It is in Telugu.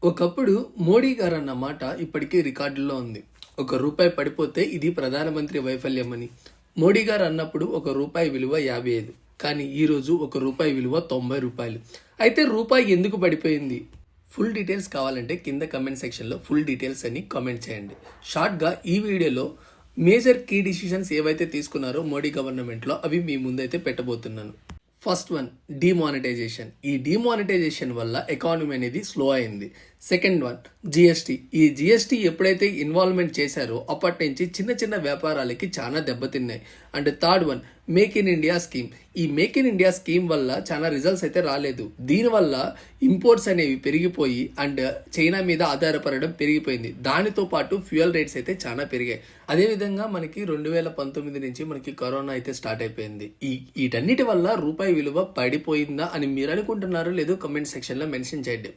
ఒకప్పుడు మోడీ గారు అన్న మాట ఇప్పటికీ రికార్డుల్లో ఉంది. ఒక రూపాయి పడిపోతే ఇది ప్రధానమంత్రి వైఫల్యమని. మోడీ గారు అన్నప్పుడు ఒక రూపాయి విలువ 55. కానీ ఈరోజు ఒక రూపాయి విలువ 90 రూపాయలు. అయితే రూపాయి ఎందుకు పడిపోయింది? ఫుల్ డీటెయిల్స్ కావాలంటే కింద కమెంట్ సెక్షన్లో ఫుల్ డీటెయిల్స్ అని కామెంట్ చేయండి. షార్ట్గా ఈ వీడియోలో మేజర్ కీ డిసిషన్స్ ఏవైతే తీసుకున్నారో మోడీ గవర్నమెంట్లో అవి మీ ముందైతే పెట్టబోతున్నాను. First one, demonetization. ఈ డిమానిటైజేషన్ వల్ల ఎకానమీ అనేది స్లో అయింది. Second one, GST. ఈ జిఎస్టీ ఎప్పుడైతే ఇన్వాల్వ్మెంట్ చేశారో అప్పటి నుంచి చిన్న చిన్న వ్యాపారాలకి చాలా దెబ్బతిన్నాయి. And third one, make in India scheme. ఈ మేక్ ఇన్ ఇండియా స్కీమ్ వల్ల చాలా రిజల్ట్స్ అయితే రాలేదు. దీనివల్ల ఇంపోర్ట్స్ అనేవి పెరిగిపోయి అండ్ చైనా మీద ఆధారపడడం పెరిగిపోయింది. దానితో పాటు ఫ్యూయల్ రేట్స్ అయితే చాలా పెరిగాయి. అదేవిధంగా మనకి 2019 నుంచి మనకి కరోనా అయితే స్టార్ట్ అయిపోయింది. వీటన్నిటి వల్ల రూపాయి విలువ పడిపోయిందా అని మీరు అనుకుంటున్నారో లేదో కమెంట్ సెక్షన్లో మెన్షన్ చేయండి.